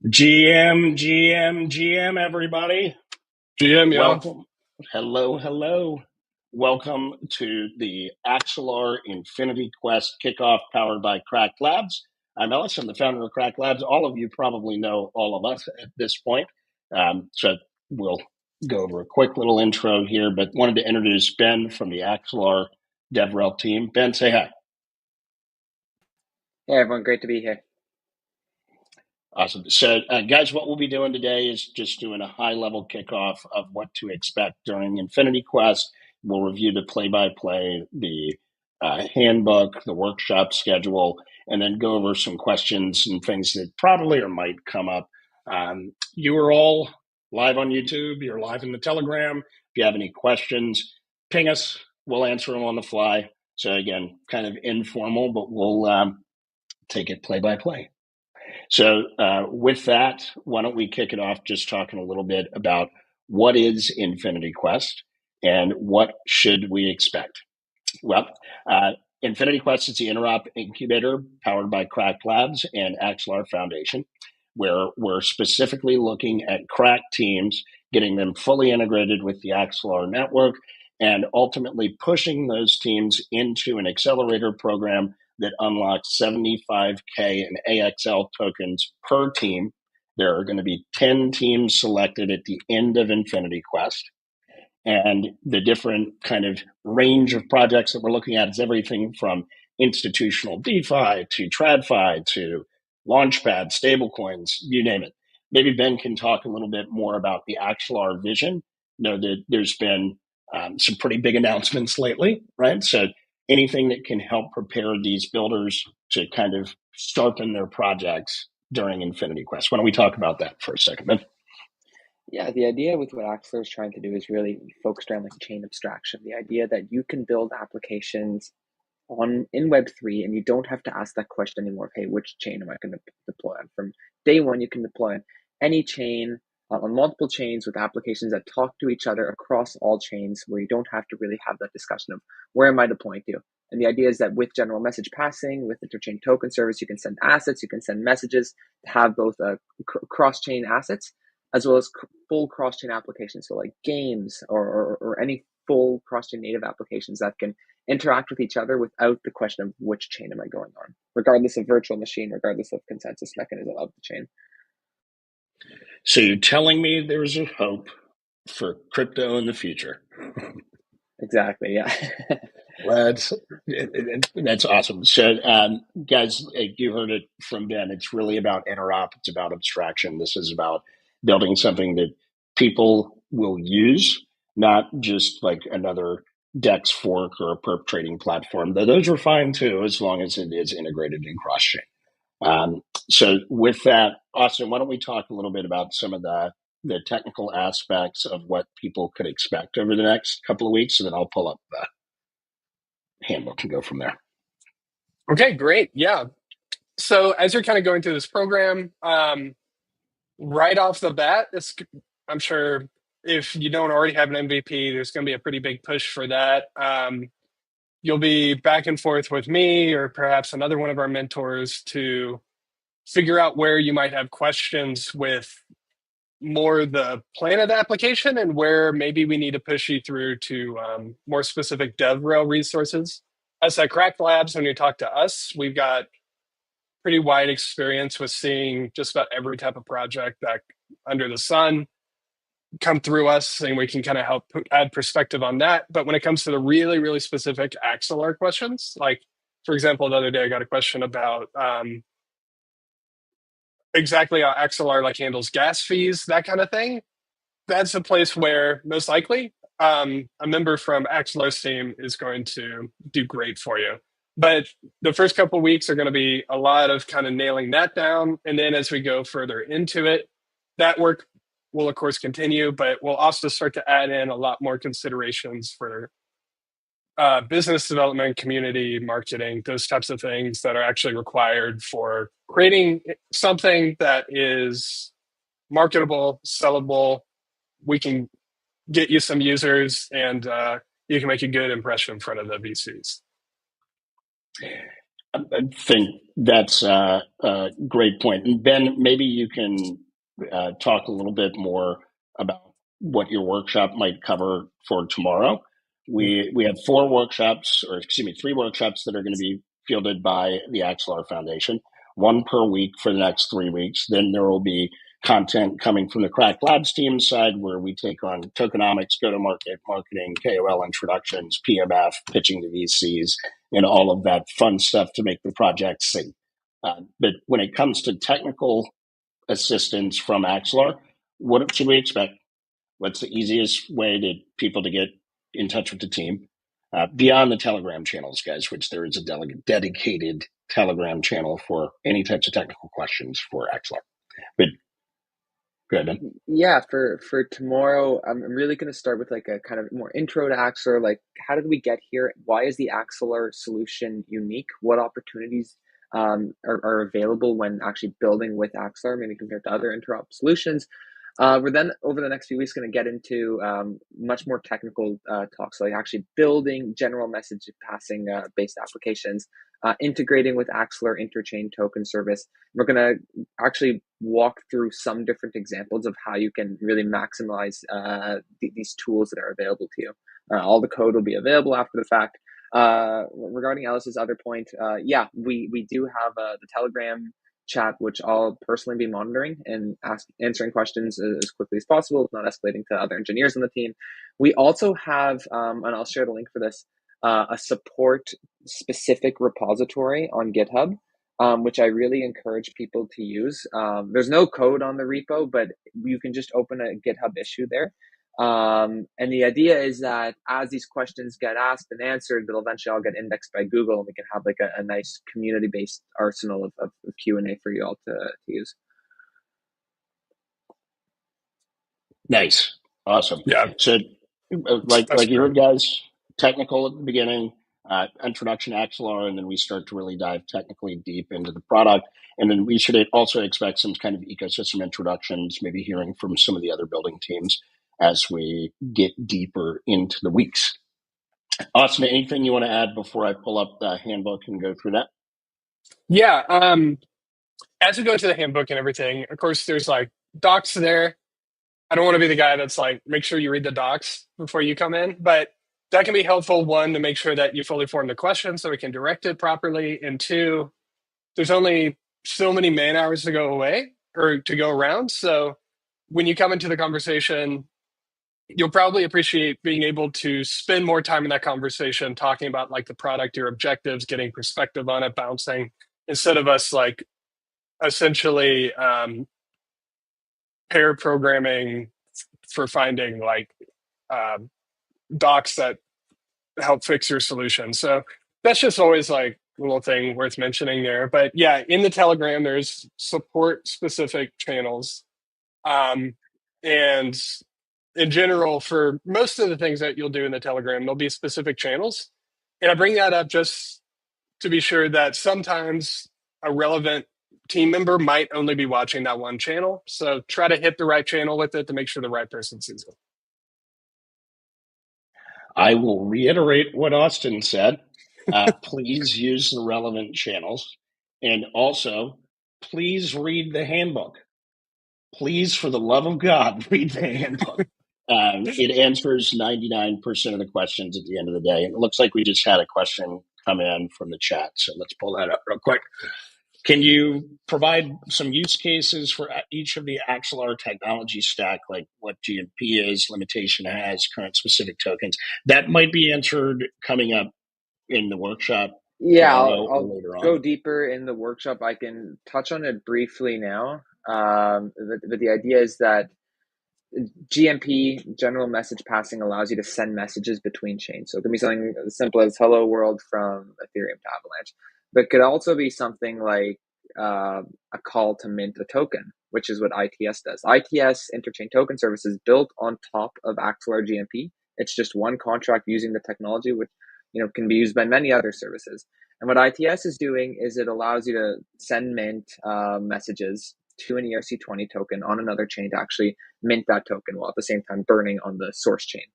GM, everybody. GM, y'all. Welcome. Hello. Welcome to the Axelar Infinity Quest Kickoff powered by Crack Labs. I'm Ellis. I'm the founder of Crack Labs. All of you probably know all of us at this point. So we'll go over a quick little intro here, but wanted to introduce Ben from the Axelar DevRel team. Ben, say hi. Hey, everyone. Great to be here. Awesome. So, guys, what we'll be doing today is just doing a high-level kickoff of what to expect during Infinity Quest. We'll review the play-by-play, the handbook, the workshop schedule, and then go over some questions and things that probably or might come up. You are all live on YouTube. You're live in the Telegram. If you have any questions, ping us. We'll answer them on the fly. So, again, kind of informal, but we'll take it play-by-play. So with that, why don't we kick it off just talking a little bit about what is Infinity Quest and what should we expect? Well, Infinity Quest is the interop incubator powered by Crack Labs and Axelar Foundation, where we're specifically looking at crack teams, getting them fully integrated with the Axelar network, and ultimately pushing those teams into an accelerator program that unlocks 75K in AXL tokens per team. There are going to be 10 teams selected at the end of Infinity Quest. And the different kind of range of projects that we're looking at is everything from institutional DeFi to TradFi to Launchpad, stablecoins, you name it. Maybe Ben can talk a little bit more about the Axelar vision. Know that there's been some pretty big announcements lately, right? So anything that can help prepare these builders to kind of sharpen their projects during Infinity Quest. Why don't we talk about that for a second, Ben? Yeah, the idea with what Axelar is trying to do is really focused around like chain abstraction. The idea that you can build applications in Web3 and you don't have to ask that question anymore. Hey, which chain am I going to deploy on? From day one, you can deploy on any chain, on multiple chains with applications that talk to each other across all chains, where you don't have to really have that discussion of where am I deploying to? And the idea is that with general message passing, with interchain token service, you can send assets, you can send messages to have both cross-chain assets as well as full cross-chain applications. So like games or any full cross-chain native applications that can interact with each other without the question of which chain am I going on, regardless of virtual machine, regardless of consensus mechanism of the chain. So you're telling me there's a hope for crypto in the future? Exactly, yeah. That's awesome. So, guys, you heard it from Ben. It's really about interop. It's about abstraction. This is about building something that people will use, not just like another DEX fork or a perp trading platform. Though those are fine too, as long as it is integrated in cross chain. So, with that, Austin, why don't we talk a little bit about some of the technical aspects of what people could expect over the next couple of weeks, and then I'll pull up the handbook and go from there. Okay, great. Yeah. So as you're kind of going through this program, right off the bat, I'm sure if you don't already have an MVP, there's going to be a pretty big push for that. You'll be back and forth with me or perhaps another one of our mentors to figure out where you might have questions with more the plan of the application and where maybe we need to push you through to more specific DevRel resources. As at Crack Labs, when you talk to us, we've got pretty wide experience with seeing just about every type of project that under the sun. come through us, and we can kind of help add perspective on that. But when it comes to the really, really specific Axelar questions, like, for example, the other day I got a question about exactly how Axelar like handles gas fees, that kind of thing. That's a place where most likely a member from Axelar's team is going to do great for you. But the first couple of weeks are going to be a lot of kind of nailing that down. And then as we go further into it, that work will, of course, continue, but we'll also start to add in a lot more considerations for business development, community marketing, those types of things that are actually required for creating something that is marketable, sellable. We can get you some users, and you can make a good impression in front of the VCs. I think that's a great point. And Ben, maybe you can talk a little bit more about what your workshop might cover for tomorrow. We have 3 workshops that are going to be fielded by the Axelar Foundation, 1 per week for the next 3 weeks. Then there will be content coming from the Crack Labs team side, where we take on tokenomics, go-to-market, marketing, KOL introductions, PMF, pitching to VCs, and all of that fun stuff to make the project sing. But when it comes to technical assistance from Axelar, what should we expect? What's the easiest way to people to get in touch with the team? Beyond the Telegram channels, guys, which there is a dedicated Telegram channel for any types of technical questions for Axelar. But go ahead, Ben. Yeah, for tomorrow, I'm really going to start with like a kind of more intro to Axelar. Like, how did we get here? Why is the Axelar solution unique? What opportunities are available when actually building with Axelar, maybe compared to other interop solutions? We're then over the next few weeks going to get into much more technical talks, like actually building general message passing based applications, integrating with Axelar interchain token service. We're going to actually walk through some different examples of how you can really maximize these tools that are available to you. All the code will be available after the fact. Regarding Alice's other point, we do have the Telegram chat, which I'll personally be monitoring and answering questions as quickly as possible, not escalating to other engineers on the team. We also have, and I'll share the link for this, a support specific repository on GitHub, which I really encourage people to use. There's no code on the repo, but you can just open a GitHub issue there. And the idea is that as these questions get asked and answered, they'll eventually all get indexed by Google, and we can have like a nice community-based arsenal of Q&A for you all to use. Nice. Awesome. Yeah. So like you heard, guys, technical at the beginning, introduction to Axelar, and then we start to really dive technically deep into the product. And then we should also expect some kind of ecosystem introductions, maybe hearing from some of the other building teams as we get deeper into the weeks. Austin, anything you want to add before I pull up the handbook and go through that? Yeah. As we go into the handbook and everything, of course, there's like docs there. I don't want to be the guy that's like, make sure you read the docs before you come in, but that can be helpful. 1, to make sure that you fully form the question so we can direct it properly. And 2, there's only so many man hours to go away or to go around. So when you come into the conversation, you'll probably appreciate being able to spend more time in that conversation talking about like the product, your objectives, getting perspective on it, bouncing, instead of us like essentially pair programming for finding like docs that help fix your solution. So that's just always like a little thing worth mentioning there. But yeah, in the Telegram, there's support specific channels. And in general, for most of the things that you'll do in the Telegram, there'll be specific channels. And I bring that up just to be sure that sometimes a relevant team member might only be watching that one channel. So try to hit the right channel with it to make sure the right person sees it. I will reiterate what Austin said. Please use the relevant channels. And also, please read the handbook. Please, for the love of God, read the handbook. It answers 99% of the questions at the end of the day. And it looks like we just had a question come in from the chat. So let's pull that up real quick. Can you provide some use cases for each of the Axelar technology stack, like what GMP is, limitation has, current specific tokens? That might be answered coming up in the workshop Yeah, tomorrow or I'll later go on. deeper in the workshop. I can touch on it briefly now. But the idea is that GMP, general message passing, allows you to send messages between chains. So it can be something as simple as "Hello World" from Ethereum to Avalanche, but it could also be something like a call to mint a token, which is what ITS does. ITS, Interchain Token Service, is built on top of Axelar GMP. It's just one contract using the technology, which can be used by many other services. And what ITS is doing is it allows you to send mint messages to an ERC20 token on another chain to actually mint that token while at the same time burning on the source chain.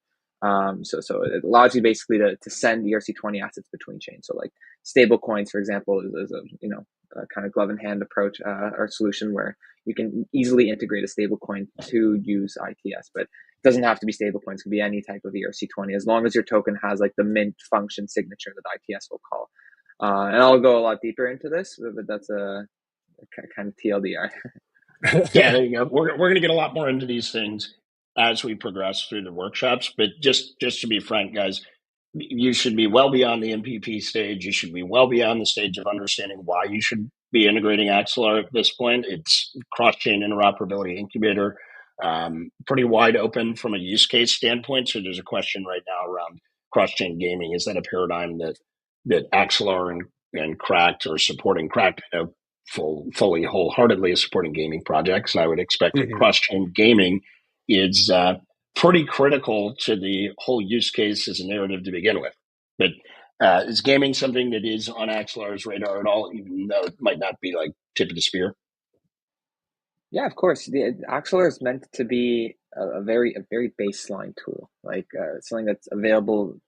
So it allows you basically to send ERC20 assets between chains. So like stable coins, for example, is a kind of glove in hand approach or solution where you can easily integrate a stable coin to use ITS, but it doesn't have to be stable coins. It can be any type of ERC20 as long as your token has like the mint function signature that ITS will call. And I'll go a lot deeper into this, but that's a kind of TLDR. Yeah, there you go. We're going to get a lot more into these things as we progress through the workshops. But just to be frank, guys, you should be well beyond the MPP stage. You should be well beyond the stage of understanding why you should be integrating Axelar at this point. It's cross-chain interoperability incubator, pretty wide open from a use case standpoint. So there's a question right now around cross-chain gaming. Is that a paradigm that Axelar and Cracked are supporting? Cracked, fully, wholeheartedly is supporting gaming projects, and I would expect that cross-chain gaming is pretty critical to the whole use case as a narrative to begin with. But is gaming something that is on Axelar's radar at all, even though it might not be like tip of the spear? Yeah, of course. The Axelar is meant to be a very baseline tool, like something that's available.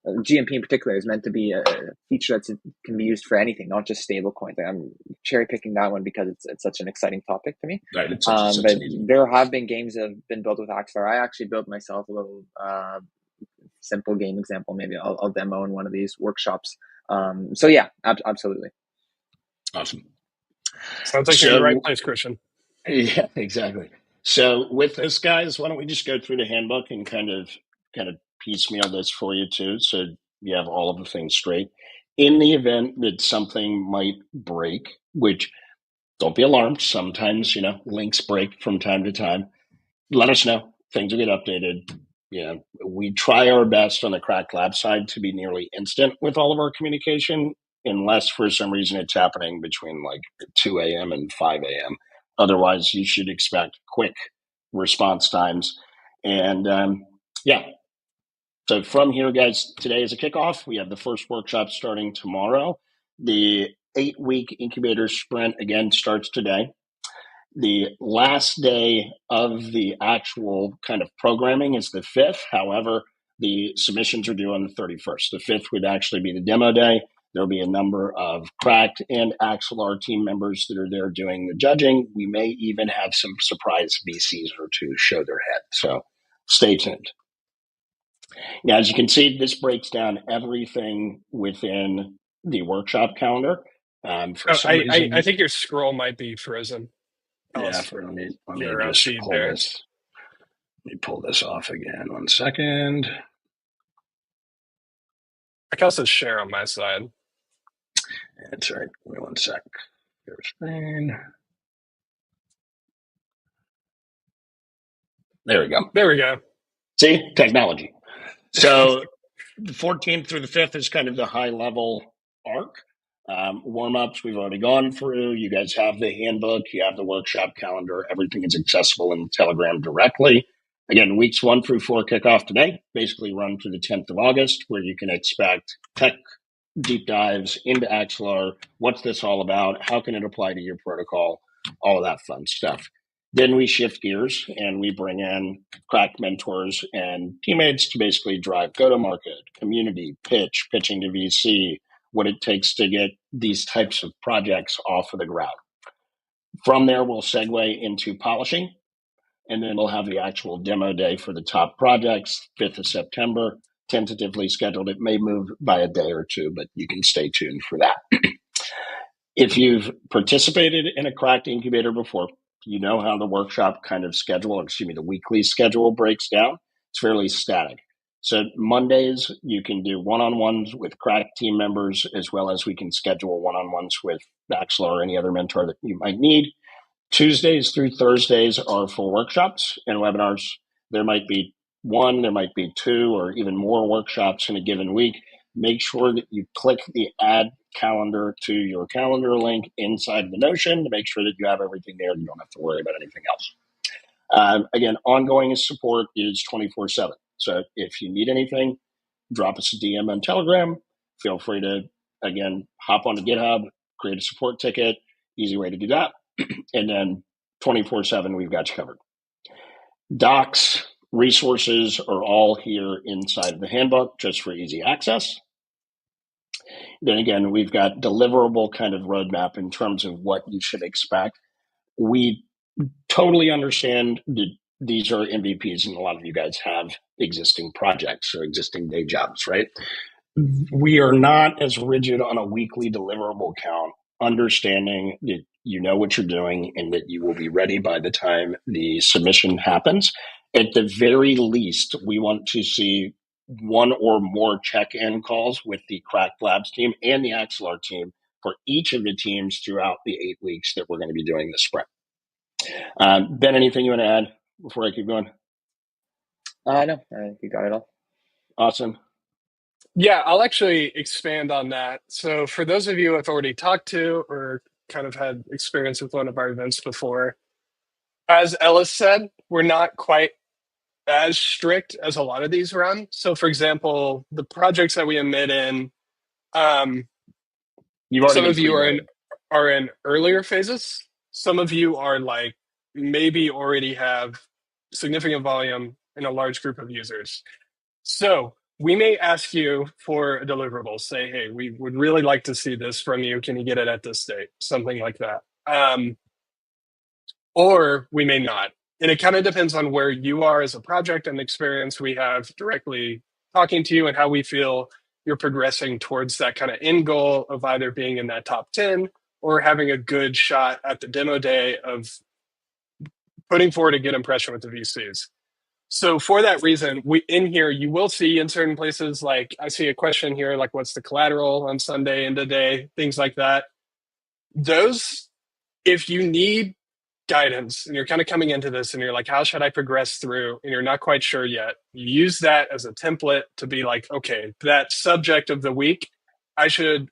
GMP in particular is meant to be a feature that can be used for anything, not just stable coins. I'm cherry picking that one because it's such an exciting topic to me. Right. It's but there have been games that have been built with Axelar. I actually built myself a little simple game example. Maybe I'll demo in one of these workshops. So yeah, absolutely. Awesome. Sounds like you're in the right place, Christian. Yeah, exactly. So with this, guys, why don't we just go through the handbook and kind of piecemeal this for you too, so you have all of the things straight. In the event that something might break, which don't be alarmed, sometimes links break from time to time. Let us know. Things will get updated. We try our best on the Crack Lab side to be nearly instant with all of our communication, unless for some reason it's happening between like 2 a.m. and 5 a.m. Otherwise, you should expect quick response times. And yeah. So from here, guys, today is a kickoff. We have the first workshop starting tomorrow. The 8-week incubator sprint, again, starts today. The last day of the actual kind of programming is the 5th. However, the submissions are due on the 31st. The 5th would actually be the demo day. There'll be a number of Cracked and Axelar team members that are there doing the judging. We may even have some surprise VCs or two show their head. So stay tuned. Now, as you can see, this breaks down everything within the workshop calendar. For some reason, I think your scroll might be frozen. Yeah, let me just pull this. Let me pull this off again. 1 second. I can also share on my side. That's right. Give me 1 sec. Share screen. There we go. There we go. See? Technology. So the 14th through the 5th is kind of the high level arc. Warm-ups we've already gone through. You guys have the handbook. You have the workshop calendar. Everything is accessible in Telegram directly. Again, weeks 1 through 4 kick off today, basically run through the 10th of August, where you can expect tech deep dives into Axelar. What's this all about? How can it apply to your protocol? All of that fun stuff. Then we shift gears and we bring in Crack mentors and teammates to basically drive go-to-market, community, pitching to VC, what it takes to get these types of projects off of the ground. From there, we'll segue into polishing, and then we'll have the actual demo day for the top projects, 5th of September, tentatively scheduled. It may move by a day or two, but you can stay tuned for that. If you've participated in a cracked incubator before, you know how the workshop kind of the weekly schedule breaks down. It's fairly static. So Mondays, you can do one-on-ones with cracked team members, as well as we can schedule one-on-ones with Axelar or any other mentor that you might need. Tuesdays through Thursdays are for workshops and webinars. There might be one, there might be two, or even more workshops in a given week. Make sure that you click the add calendar to your calendar link inside the Notion to make sure that you have everything there. You don't have to worry about anything else. Again, ongoing support is 24/7. So if you need anything, drop us a DM on Telegram. Feel free to, again, hop onto GitHub, create a support ticket. Easy way to do that. And then 24/7, we've got you covered. Docs, resources are all here inside of the handbook just for easy access. Then again, we've got deliverable kind of roadmap in terms of what you should expect. We totally understand that these are MVPs and a lot of you guys have existing projects or existing day jobs, right? We are not as rigid on a weekly deliverable count, understanding that you know what you're doing and that you will be ready by the time the submission happens. At the very least, we want to see one or more check-in calls with the Cracked Labs team and the Axelar team for each of the teams throughout the 8 weeks that we're going to be doing this sprint. Ben, anything you want to add before I keep going? No, I think you got it all. Awesome. Yeah, I'll actually expand on that. So for those of you I've already talked to or kind of had experience with one of our events before, as Ellis said, we're not quite as strict as a lot of these run. So for example, the projects that we emit in, some of you are in earlier phases. Some of you are like maybe already have significant volume in a large group of users. So we may ask you for a deliverable, say, hey, we would really like to see this from you. Can you get it at this date? Something like that. Or we may not. And it kind of depends on where you are as a project and the experience we have directly talking to you and how we feel you're progressing towards that kind of end goal of either being in that top 10 or having a good shot at the demo day of putting forward a good impression with the VCs. So for that reason, in here, you will see in certain places, like I see a question here, like what's the collateral on Sunday and today, things like that. Those, if you need guidance and you're kind of coming into this and you're like, how should I progress through? And you're not quite sure yet. Use that as a template to be like, okay, that subject of the week, I should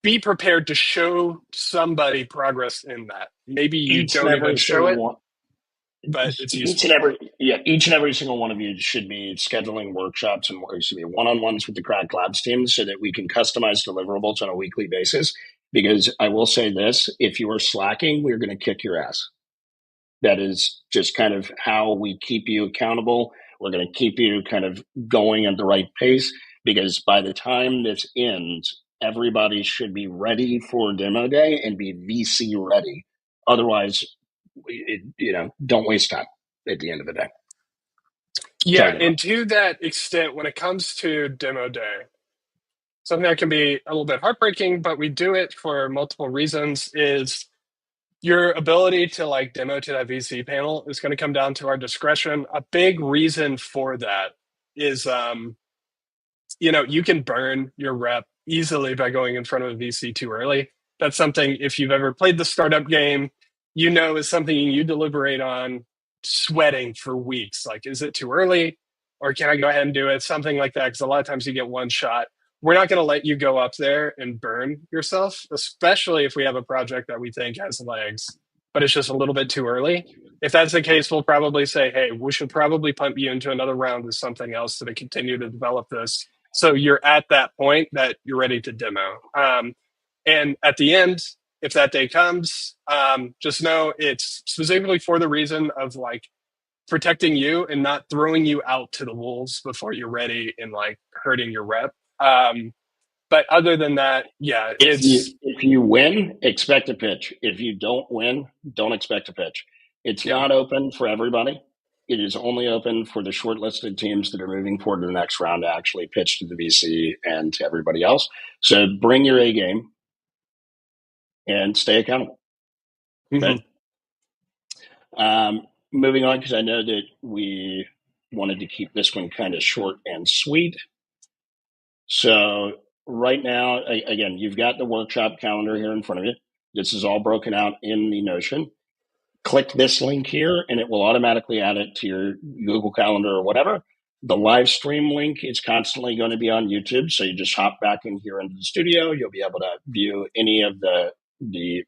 be prepared to show somebody progress in that. Maybe you don't even show it, but it's useful. Each and every single one of you should be scheduling workshops and one-on-ones with the Cracked Labs team so that we can customize deliverables on a weekly basis. Because I will say this, if you are slacking, we're going to kick your ass. That is just kind of how we keep you accountable. We're going to keep you kind of going at the right pace, because by the time this ends, everybody should be ready for demo day and be VC ready. Otherwise, don't waste time at the end of the day. Yeah, and to that extent, when it comes to demo day, something that can be a little bit heartbreaking, but we do it for multiple reasons, is your ability to like demo to that VC panel is going to come down to our discretion. A big reason for that is, you can burn your rep easily by going in front of a VC too early. That's something, if you've ever played the startup game, is something you deliberate on, sweating for weeks. Like, is it too early? Or can I go ahead and do it? Something like that, because a lot of times you get one shot. We're not going to let you go up there and burn yourself, especially if we have a project that we think has legs, but it's just a little bit too early. If that's the case, we'll probably say, hey, we should probably pump you into another round with something else to continue to develop this. So you're at that point that you're ready to demo. And at the end, if that day comes, just know it's specifically for the reason of like protecting you and not throwing you out to the wolves before you're ready and like hurting your rep. But other than that, yeah, if you win, expect a pitch. If you don't win, don't expect a pitch. It's not open for everybody. It is only open for the shortlisted teams that are moving forward to the next round to actually pitch to the VC and to everybody else. So bring your A game. and stay accountable. Mhm. But moving on, because I know that we wanted to keep this one kind of short and sweet. So right now, again, you've got the workshop calendar here in front of you. This is all broken out in the Notion. Click this link here and it will automatically add it to your Google Calendar or whatever. The live stream link is constantly going to be on YouTube. So you just hop back in here into the studio. You'll be able to view any of the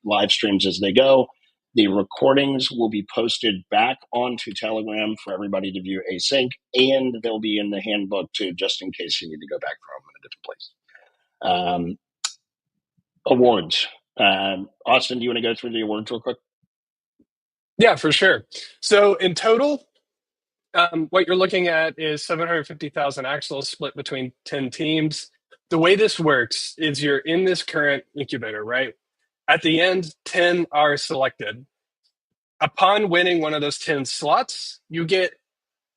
live streams as they go. The recordings will be posted back onto Telegram for everybody to view async, and they'll be in the handbook too, just in case you need to go back home in a different place. Awards. Austin, do you want to go through the awards real quick? Yeah, for sure. So in total, what you're looking at is 750,000 axles split between 10 teams. The way this works is you're in this current incubator, right? At the end, 10 are selected. Upon winning one of those 10 slots, you get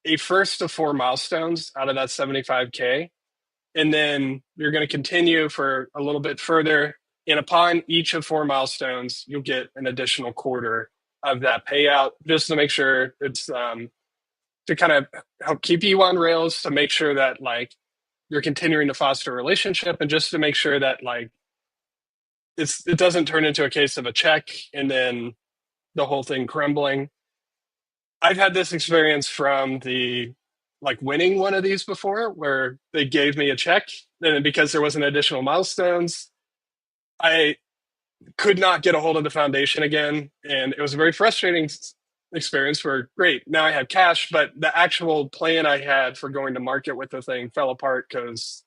a first of 4 milestones out of that 75K. And then you're going to continue for a little bit further. And upon each of 4 milestones, you'll get an additional quarter of that payout, just to make sure it's to kind of help keep you on rails, to make sure that like you're continuing to foster a relationship, and just to make sure that like it doesn't turn into a case of a check and then the whole thing crumbling. I've had this experience from the like winning one of these before, where they gave me a check, and because there wasn't additional milestones, I could not get a hold of the foundation again, and it was a very frustrating experience. Where great, now I have cash, but the actual plan I had for going to market with the thing fell apart because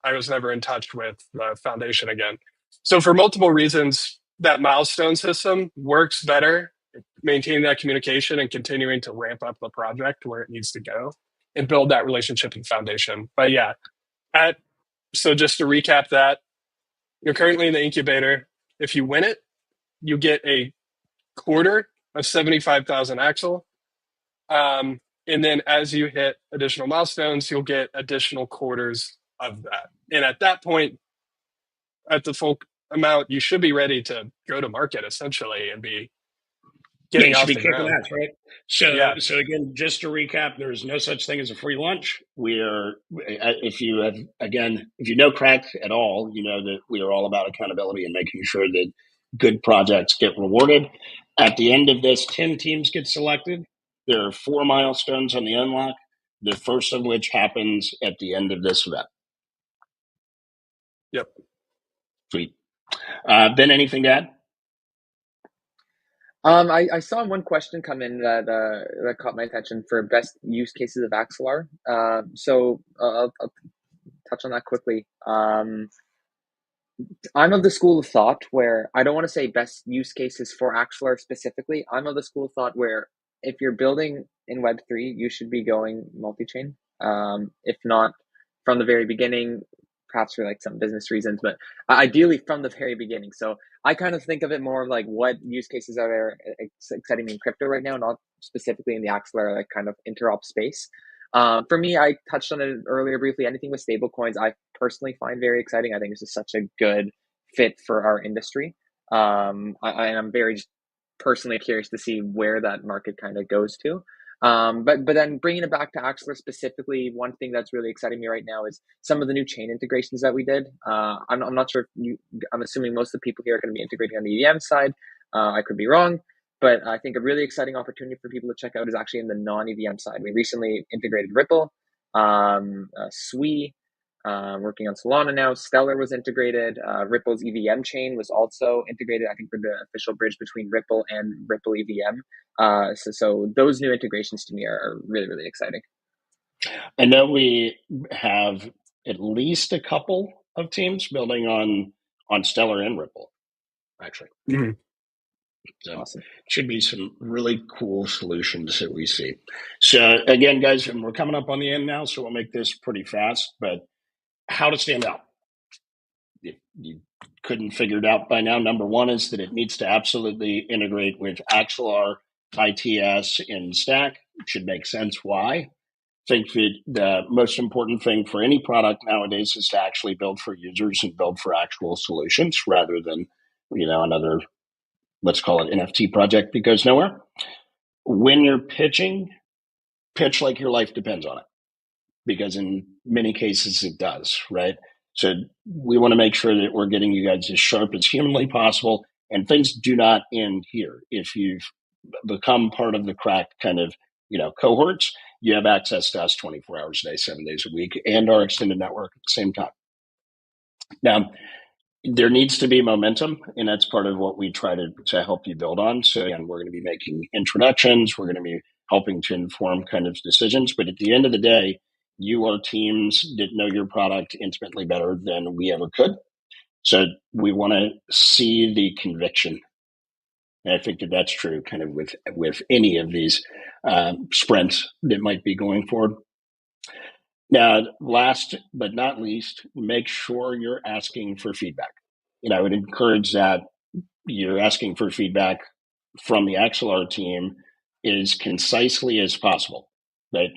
I was never in touch with the foundation again. So for multiple reasons, that milestone system works better, maintaining that communication and continuing to ramp up the project where it needs to go and build that relationship and foundation. But yeah, so just to recap that, you're currently in the incubator. If you win it, you get a quarter of 75,000 axle. And then as you hit additional milestones, you'll get additional quarters of that. And at that point, at the full amount, you should be ready to go to market essentially and be getting you should off be the kicking ground. ass, right? So, Yeah. so again, just to recap, there's no such thing as a free lunch. We are, if you have, again, if you know crack at all, you know that we are all about accountability and making sure that good projects get rewarded. At the end of this, 10 teams get selected. There are 4 milestones on the unlock, the first of which happens at the end of this event. Yep. Sweet. Ben, anything to add? I saw one question come in that caught my attention for best use cases of Axelar. So I'll touch on that quickly. I'm of the school of thought where I don't want to say best use cases for Axelar specifically. I'm of the school of thought where if you're building in Web3, you should be going multi-chain. If not from the very beginning, perhaps for like some business reasons, but ideally from the very beginning. So I kind of think of it more of like what use cases are there exciting in crypto right now, not specifically in the Axelar like kind of interop space. For me, I touched on it earlier briefly. Anything with stable coins, I personally find very exciting. I think this is such a good fit for our industry. I'm very personally curious to see where that market kind of goes to. But then bringing it back to Axelar specifically, one thing that's really exciting me right now is some of the new chain integrations that we did. I'm not sure if I'm assuming most of the people here are going to be integrating on the EVM side. I could be wrong. But I think a really exciting opportunity for people to check out is actually in the non-EVM side. We recently integrated Ripple, Sui, working on Solana now. Stellar was integrated. Ripple's EVM chain was also integrated, I think, for the official bridge between Ripple and Ripple EVM. So those new integrations to me are really, really exciting. I know we have at least a couple of teams building on Stellar and Ripple, actually. Mm-hmm. So Awesome. should be some really cool solutions that we see. So again, guys, and we're coming up on the end now, so we'll make this pretty fast. But how to stand out? If you couldn't figure it out by now, number one is that it needs to absolutely integrate with Axelar, ITS, and Stack. It should make sense why. I think that the most important thing for any product nowadays is to actually build for users and build for actual solutions rather than another, let's call it NFT project that goes nowhere. When you're pitching, pitch like your life depends on it, because in many cases it does, right? So we want to make sure that we're getting you guys as sharp as humanly possible, and things do not end here. If you've become part of the cracked kind of, cohorts, you have access to us 24 hours a day, 7 days a week, and our extended network at the same time. Now, there needs to be momentum, and that's part of what we try to help you build on. So again, we're going to be making introductions. We're going to be helping to inform kind of decisions. But at the end of the day, you are teams that know your product intimately better than we ever could. So we want to see the conviction. And I think that that's true kind of with any of these sprints that might be going forward. Now, last but not least, make sure you're asking for feedback. I would encourage that you're asking for feedback from the Axelar team as concisely as possible. But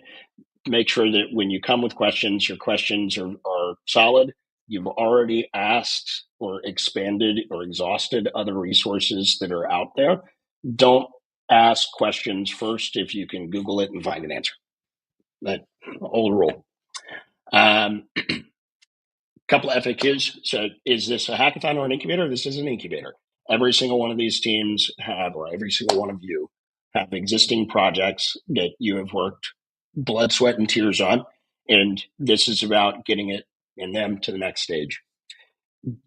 make sure that when you come with questions, your questions are solid. You've already asked or expanded or exhausted other resources that are out there. Don't ask questions first if you can Google it and find an answer. That old rule. Couple of FAQs. So is this a hackathon or an incubator? This is an incubator. Every single one of these teams or every single one of you have existing projects that you have worked blood, sweat, and tears on. And this is about getting it and them to the next stage.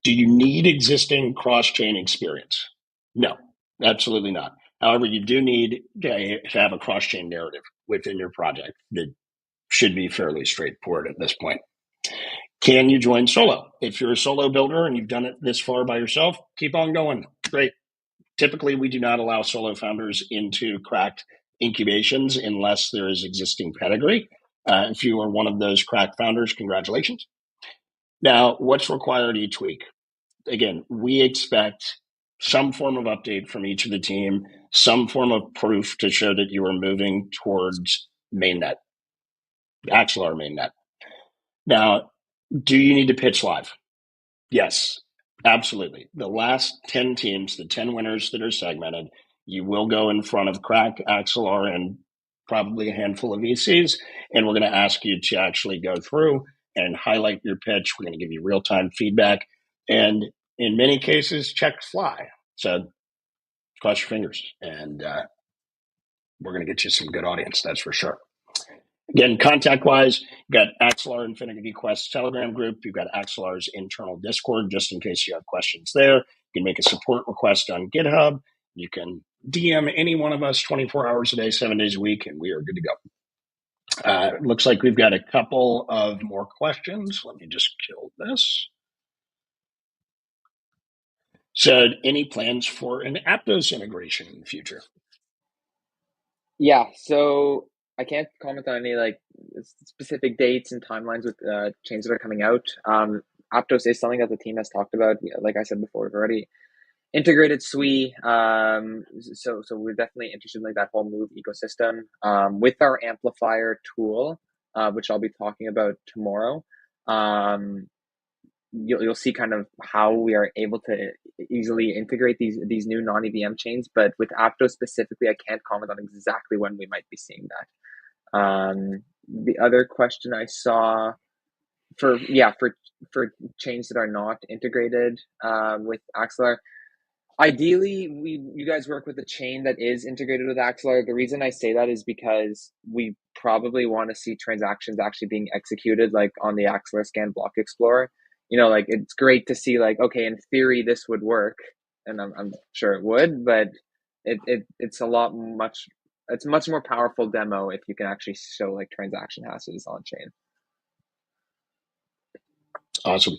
Do you need existing cross-chain experience? No, absolutely not. However, you do need to have a cross-chain narrative within your project that should be fairly straightforward at this point. Can you join solo? If you're a solo builder and you've done it this far by yourself, keep on going. Great. Typically, we do not allow solo founders into cracked incubations unless there is existing pedigree. If you are one of those cracked founders, congratulations. Now, what's required each week? Again, we expect some form of update from each of the team, some form of proof to show that you are moving towards mainnet, Axelar mainnet. Now, do you need to pitch live? Yes, absolutely. The last 10 teams, the 10 winners that are segmented, you will go in front of Crack, Axelar, and probably a handful of VCs, and we're going to ask you to actually go through and highlight your pitch. We're going to give you real-time feedback, and in many cases, checks fly. So cross your fingers, and we're going to get you some good audience, that's for sure. Again, contact-wise, you've got Axelar Infinity Quest Telegram group. You've got Axelar's internal Discord, just in case you have questions there. You can make a support request on GitHub. You can DM any one of us 24 hours a day, 7 days a week, and we are good to go. Looks like we've got a couple of more questions. Let me just kill this. So, any plans for an Aptos integration in the future? Yeah, so I can't comment on any specific dates and timelines with chains that are coming out. Aptos is something that the team has talked about. Like I said before, we've already integrated SWE. So we're definitely interested in that whole Move ecosystem. With our amplifier tool, which I'll be talking about tomorrow. You'll see kind of how we are able to easily integrate these new non-EVM chains, but with Aptos specifically, I can't comment on exactly when we might be seeing that. The other question I saw for chains that are not integrated with Axelar, ideally you guys work with a chain that is integrated with Axelar. The reason I say that is because we probably want to see transactions actually being executed on the Axelar Scan Block Explorer. It's great to see okay, in theory this would work, and I'm sure it would, but it's it's much more powerful demo if you can actually show transaction hashes on chain. Awesome.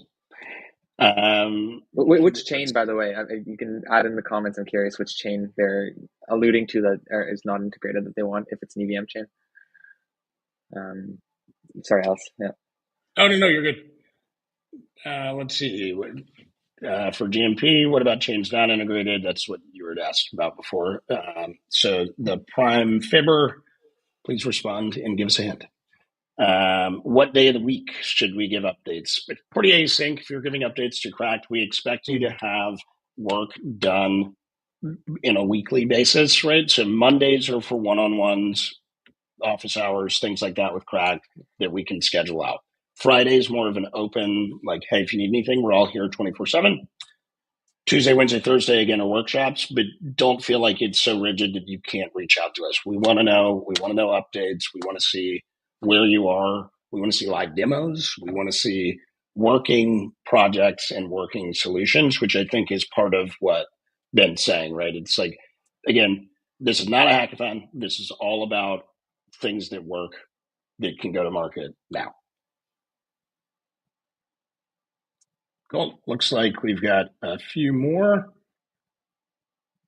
Which chain, by the way? You can add in the comments. I'm curious which chain they're alluding to that is not integrated that they want, if it's an EVM chain. Sorry, Alice. Yeah. Oh, no, you're good. Let's see. For GMP, what about chains not integrated? That's what you were asked about before. So the prime fibber, please respond and give us a hint. What day of the week should we give updates? Pretty async. If you're giving updates to Cracked, we expect you to have work done in a weekly basis, right? So Mondays are for one-on-ones, office hours, things like that with Craig that we can schedule out. Friday's more of an open, like, hey, if you need anything, we're all here 24/7. Tuesday, Wednesday, Thursday, again, are workshops, but don't feel like it's so rigid that you can't reach out to us. We want to know. We want to know updates. We want to see where you are. We want to see live demos. We want to see working projects and working solutions, which I think is part of what Ben's saying, right? It's like, again, this is not a hackathon. This is all about things that work that can go to market now. Cool. Looks like we've got a few more.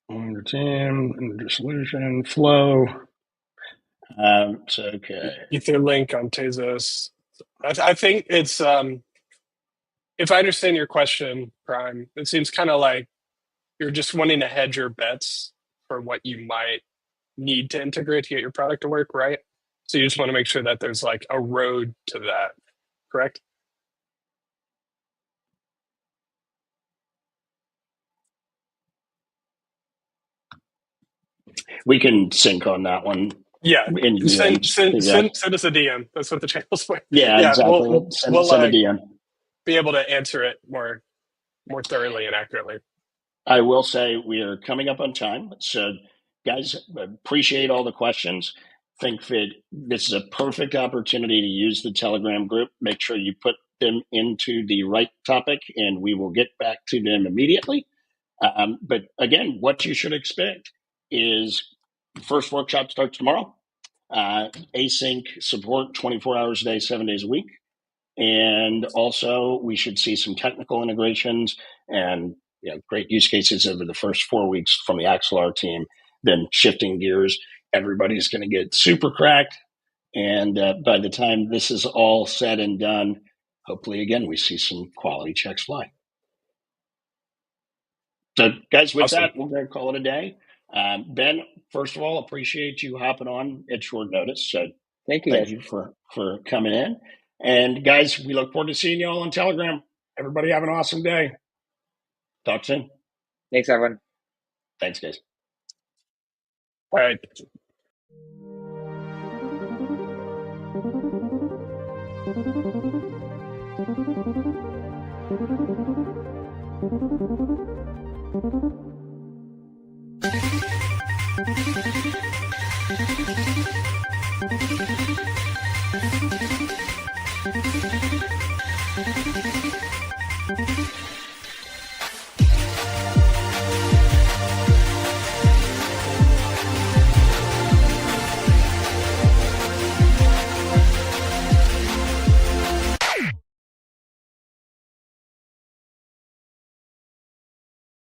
Under team, under solution, flow. So, okay. Etherlink on Tezos. I think it's, if I understand your question, Prime, it seems kind of like you're just wanting to hedge your bets for what you might need to integrate to get your product to work, right? So you just want to make sure that there's like a road to that, correct? We can sync on that one. Yeah. In Send DMs. us a DM. That's what the channel's for. Yeah, exactly. We'll send a DM. be able to answer it more thoroughly and accurately. I will say we are coming up on time. So, guys, appreciate all the questions. Think that this is a perfect opportunity to use the Telegram group. Make sure you put them into the right topic, and we will get back to them immediately. But again, what you should expect is the first workshop starts tomorrow. Async support 24 hours a day, 7 days a week. And also, we should see some technical integrations and great use cases over the first 4 weeks from the Axelar team. Then shifting gears, everybody's going to get super cracked. And by the time this is all said and done, hopefully, again, we see some quality checks fly. So, guys, with that, we're going to call it a day. Ben, first of all, appreciate you hopping on at short notice. So Thank you for coming in. And guys, we look forward to seeing you all on Telegram. Everybody have an awesome day. Talk soon. Thanks, everyone. Thanks, guys. All right.